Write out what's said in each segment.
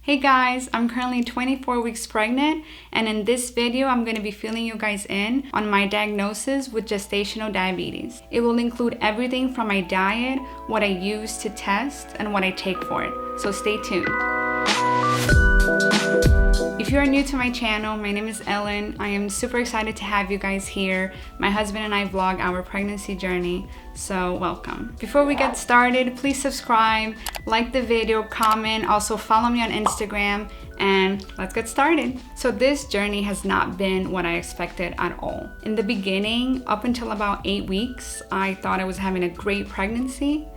Hey guys, I'm currently 24 weeks pregnant, and in this video I'm going to be filling you guys in on my diagnosis with gestational diabetes. It will include everything from my diet, what I use to test, and what I take for it. So stay tuned. If you are new to my channel, my name is Ellen. I am super excited to have you guys here. My husband and I vlog our pregnancy journey, so welcome. Before we get started, please subscribe, like the video, comment, also follow me on Instagram, and let's get started. So this journey has not been what I expected at all. In the beginning, up until about 8 weeks, I thought I was having a great pregnancy,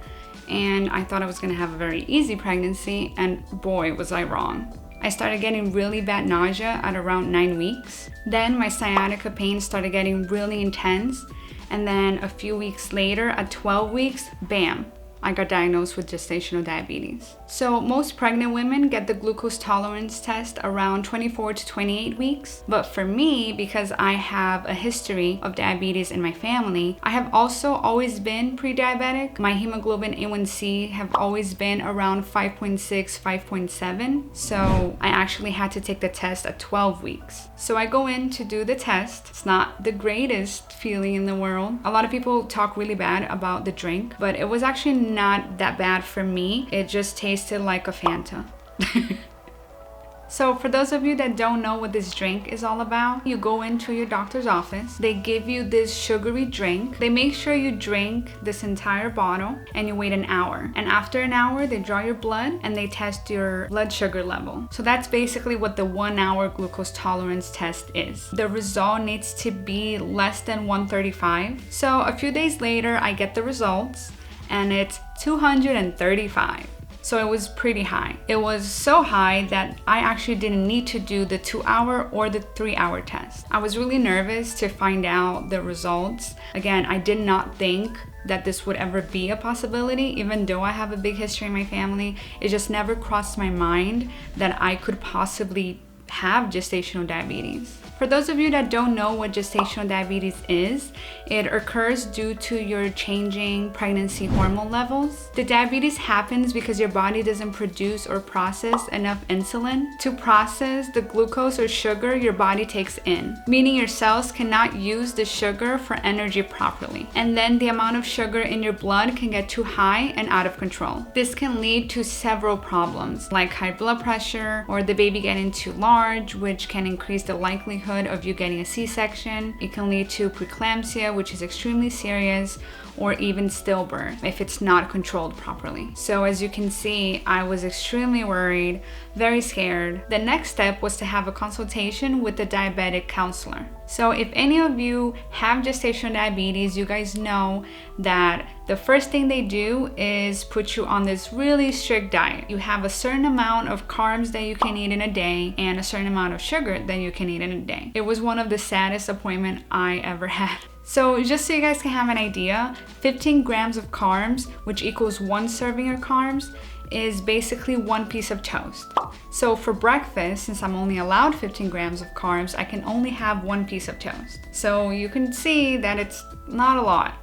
and I thought I was gonna have a very easy pregnancy, and boy, was I wrong. I started getting really bad nausea at around 9 weeks. Then my sciatica pain started getting really intense. And then a few weeks later, at 12 weeks, bam, I got diagnosed with gestational diabetes. So most pregnant women get the glucose tolerance test around 24 to 28 weeks. But for me, because I have a history of diabetes in my family, I have also always been pre-diabetic. My hemoglobin A1C have always been around 5.6, 5.7. So I actually had to take the test at 12 weeks. So I go in to do the test. It's not the greatest feeling in the world. A lot of people talk really bad about the drink, but it was actually not that bad for me. It just tasted like a Fanta. So for those of you that don't know what this drink is all about, you go into your doctor's office, they give you this sugary drink, they make sure you drink this entire bottle, and you wait an hour. And after an hour, they draw your blood and they test your blood sugar level. So that's basically what the 1 hour glucose tolerance test is. The result needs to be less than 135. So a few days later, I get the results, and it's 235. So it was pretty high. It was so high that I actually didn't need to do the 2 hour or the 3 hour test. I was really nervous to find out the results. Again, I did not think that this would ever be a possibility, even though I have a big history in my family. It just never crossed my mind that I could possibly have gestational diabetes. For those of you that don't know what gestational diabetes is, it occurs due to your changing pregnancy hormone levels. The diabetes happens because your body doesn't produce or process enough insulin to process the glucose or sugar your body takes in, meaning your cells cannot use the sugar for energy properly. And then the amount of sugar in your blood can get too high and out of control. This can lead to several problems like high blood pressure or the baby getting too large, which can increase the likelihood of you getting a C-section. It can lead to preeclampsia, which is extremely serious, or even stillbirth if it's not controlled properly. So as you can see, I was extremely worried, very scared. The next step was to have a consultation with the diabetic counselor. So if any of you have gestational diabetes, you guys know that the first thing they do is put you on this really strict diet. You have a certain amount of carbs that you can eat in a day and a certain amount of sugar that you can eat in a day. It was one of the saddest appointments I ever had. So just so you guys can have an idea, 15 grams of carbs, which equals 1 serving of carbs, is basically 1 piece of toast. So for breakfast, since I'm only allowed 15 grams of carbs, I can only have 1 piece of toast. So you can see that it's not a lot.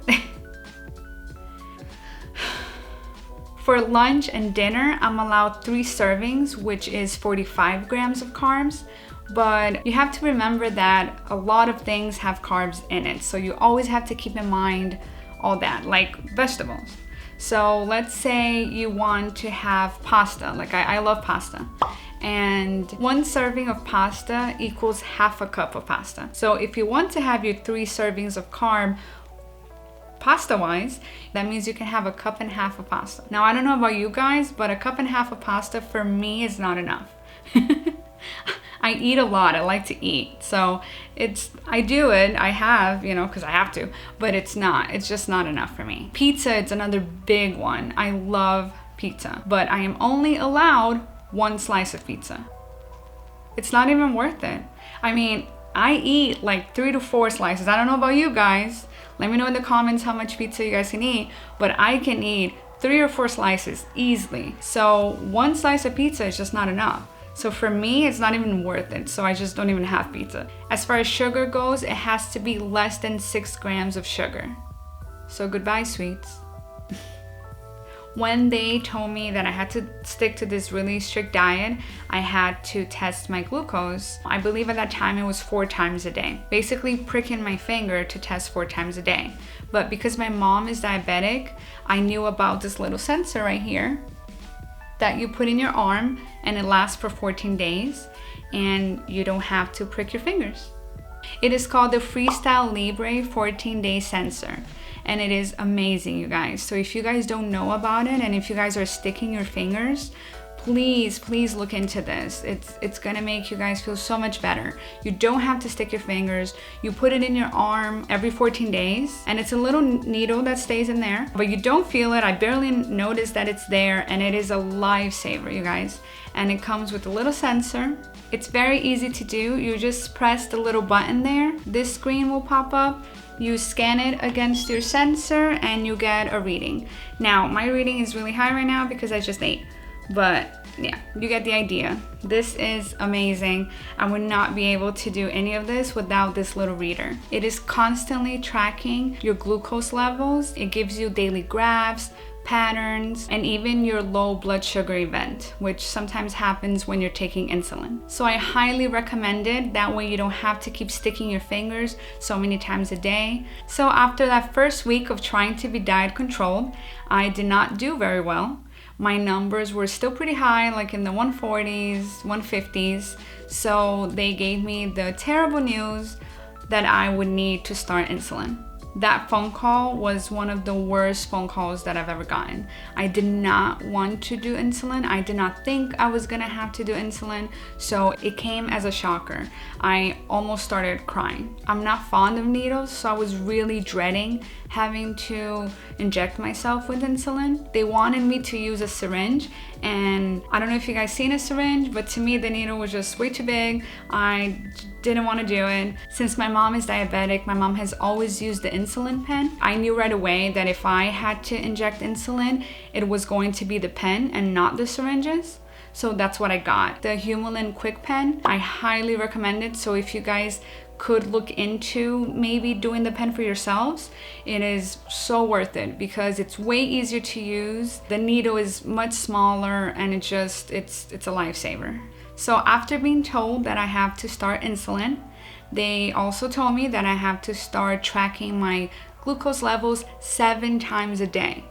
For lunch and dinner, I'm allowed 3 servings, which is 45 grams of carbs. But you have to remember that a lot of things have carbs in it. So you always have to keep in mind all that, like vegetables. So let's say you want to have pasta, like I love pasta. And 1 serving of pasta equals half a cup of pasta. So if you want to have your 3 servings of carb, pasta-wise, that means you can have a cup and a half of pasta. Now, I don't know about you guys, but a cup and a half of pasta for me is not enough. I eat a lot, I like to eat. So I do it, I have, because I have to, but it's just not enough for me. Pizza, it's another big one. I love pizza, but I am only allowed 1 slice of pizza. It's not even worth it. I mean, I eat like 3 to 4 slices. I don't know about you guys. Let me know in the comments how much pizza you guys can eat, but I can eat 3 or 4 slices easily. So 1 slice of pizza is just not enough. So for me, it's not even worth it. So I just don't even have pizza. As far as sugar goes, it has to be less than 6 grams of sugar. So goodbye, sweets. When they told me that I had to stick to this really strict diet, I had to test my glucose. I believe at that time it was 4 times a day. Basically pricking my finger to test 4 times a day. But because my mom is diabetic, I knew about this little sensor right here that you put in your arm, and it lasts for 14 days and you don't have to prick your fingers. It is called the Freestyle Libre 14-day sensor, and it is amazing, you guys. So if you guys don't know about it, and if you guys are sticking your fingers, please look into this. It's gonna make you guys feel so much better. You don't have to stick your fingers. You put it in your arm every 14 days, and it's a little needle that stays in there, but you don't feel it. I barely notice that it's there, and it is a lifesaver, you guys. And it comes with a little sensor. It's very easy to do. You just press the little button there. This screen will pop up. You scan it against your sensor and you get a reading. Now, my reading is really high right now because I just ate. But yeah, you get the idea. This is amazing. I would not be able to do any of this without this little reader. It is constantly tracking your glucose levels. It gives you daily graphs, patterns, and even your low blood sugar event, which sometimes happens when you're taking insulin. So I highly recommend it. That way you don't have to keep sticking your fingers so many times a day. So after that first week of trying to be diet controlled, I did not do very well. My numbers were still pretty high, like in the 140s, 150s. So they gave me the terrible news that I would need to start insulin. That phone call was one of the worst phone calls that I've ever gotten. I did not want to do insulin. I did not think I was gonna have to do insulin, so it came as a shocker. I almost started crying. I'm not fond of needles, so I was really dreading having to inject myself with insulin. They wanted me to use a syringe, and I don't know if you guys seen a syringe, but to me the needle was just way too big. I didn't want to do it. Since my mom is diabetic, my mom has always used the insulin pen. I knew right away that if I had to inject insulin, it was going to be the pen and not the syringes. So that's what I got. The Humulin Quick Pen, I highly recommend it. So if you guys could look into maybe doing the pen for yourselves, it is so worth it because it's way easier to use. The needle is much smaller, and it's a lifesaver. So after being told that I have to start insulin, they also told me that I have to start tracking my glucose levels 7 times a day.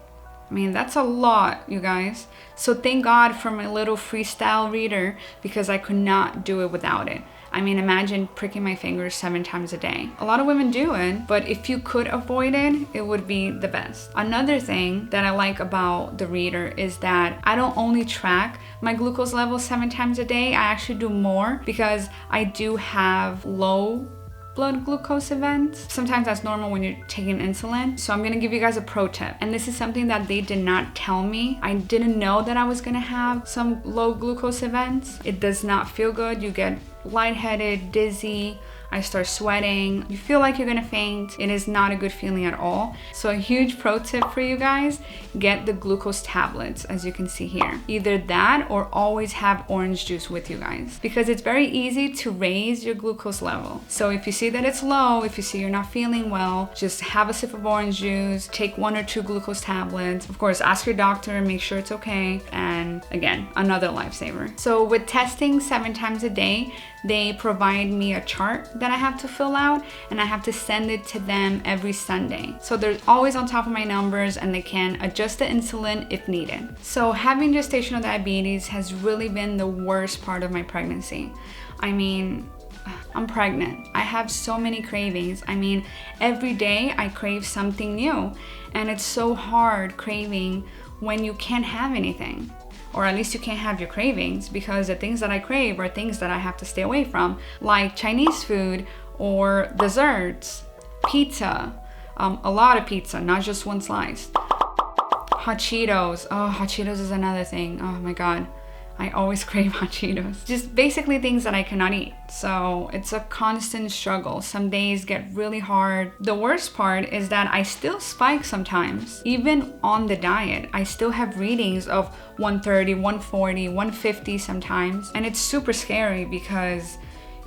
I mean, that's a lot, you guys. So thank God for my little Freestyle reader because I could not do it without it. I mean, imagine pricking my fingers 7 times a day. A lot of women do it, but if you could avoid it, it would be the best. Another thing that I like about the reader is that I don't only track my glucose levels 7 times a day, I actually do more because I do have low blood glucose events. Sometimes that's normal when you're taking insulin. So I'm gonna give you guys a pro tip. And this is something that they did not tell me. I didn't know that I was gonna have some low glucose events. It does not feel good. You get lightheaded, dizzy. I start sweating. You feel like you're gonna faint. It is not a good feeling at all. So a huge pro tip for you guys, get the glucose tablets, as you can see here. Either that or always have orange juice with you guys, because it's very easy to raise your glucose level. So if you see that it's low, if you see you're not feeling well, just have a sip of orange juice, take 1 or 2 glucose tablets. Of course, ask your doctor and make sure it's okay. And again, another lifesaver. So with testing 7 times a day, they provide me a chart that I have to fill out, and I have to send it to them every Sunday. So they're always on top of my numbers, and they can adjust the insulin if needed. So having gestational diabetes has really been the worst part of my pregnancy. I mean, I'm pregnant. I have so many cravings. I mean, every day I crave something new, and it's so hard craving when you can't have anything. Or at least you can't have your cravings, because the things that I crave are things that I have to stay away from, like Chinese food or desserts, pizza, a lot of pizza, not just one slice. Hot Cheetos. Oh, hot Cheetos is another thing. Oh my God. I always crave hot Cheetos. Just basically things that I cannot eat. So it's a constant struggle. Some days get really hard. The worst part is that I still spike sometimes. Even on the diet, I still have readings of 130, 140, 150 sometimes. And it's super scary because,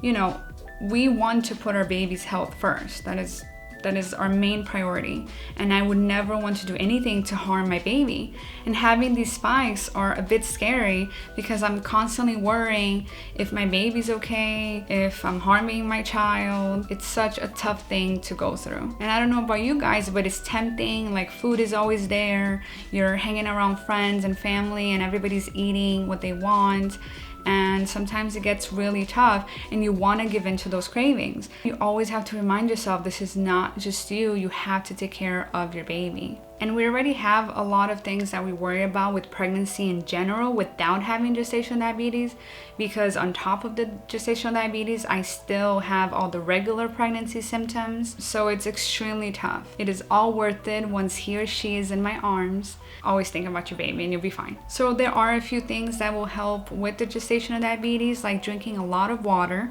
you know, we want to put our baby's health first. That's That is our main priority. And I would never want to do anything to harm my baby. And having these spikes are a bit scary because I'm constantly worrying if my baby's okay, if I'm harming my child. It's such a tough thing to go through. And I don't know about you guys, but it's tempting. Like, food is always there. You're hanging around friends and family and everybody's eating what they want. And sometimes it gets really tough and you want to give in to those cravings. You always have to remind yourself this is not just you. You have to take care of your baby. And we already have a lot of things that we worry about with pregnancy in general without having gestational diabetes, because on top of the gestational diabetes, I still have all the regular pregnancy symptoms. So it's extremely tough. It is all worth it once he or she is in my arms. Always think about your baby and you'll be fine. So there are a few things that will help with the gestational diabetes, like drinking a lot of water,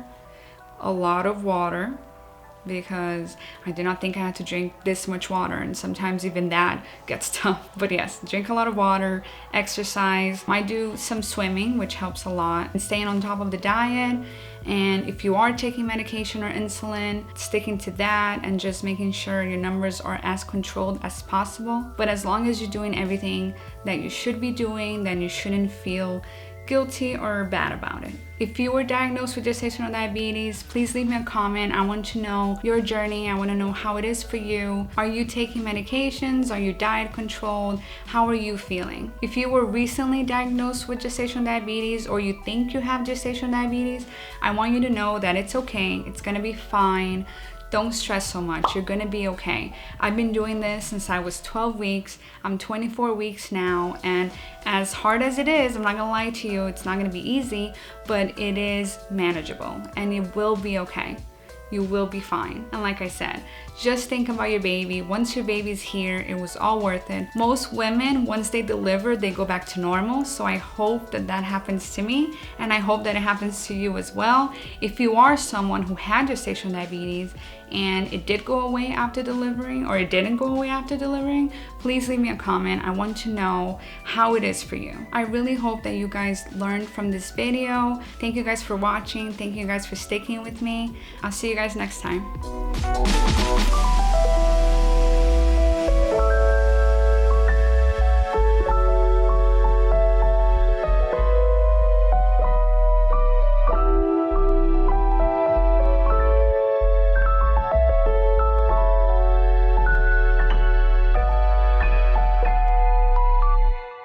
because I did not think I had to drink this much water, and sometimes even that gets tough. But yes, drink a lot of water, exercise, might do some swimming, which helps a lot, and staying on top of the diet. And if you are taking medication or insulin, sticking to that and just making sure your numbers are as controlled as possible. But as long as you're doing everything that you should be doing, then you shouldn't feel guilty or bad about it. If you were diagnosed with gestational diabetes, please leave me a comment. I want to know your journey. I want to know how it is for you. Are you taking medications? Are you diet controlled? How are you feeling? If you were recently diagnosed with gestational diabetes, or you think you have gestational diabetes, I want you to know that it's okay. It's gonna be fine. Don't stress so much. You're gonna be okay. I've been doing this since I was 12 weeks. I'm 24 weeks now, and as hard as it is, I'm not gonna lie to you, it's not gonna be easy, but it is manageable and it will be okay. You will be fine. And like I said, just think about your baby. Once your baby's here, it was all worth it. Most women, once they deliver, they go back to normal. So I hope that that happens to me, and I hope that it happens to you as well. If you are someone who had gestational diabetes and it did go away after delivering, or it didn't go away after delivering, please leave me a comment. I want to know how it is for you. I really hope that you guys learned from this video. Thank you guys for watching. Thank you guys for sticking with me. I'll see you guys next time.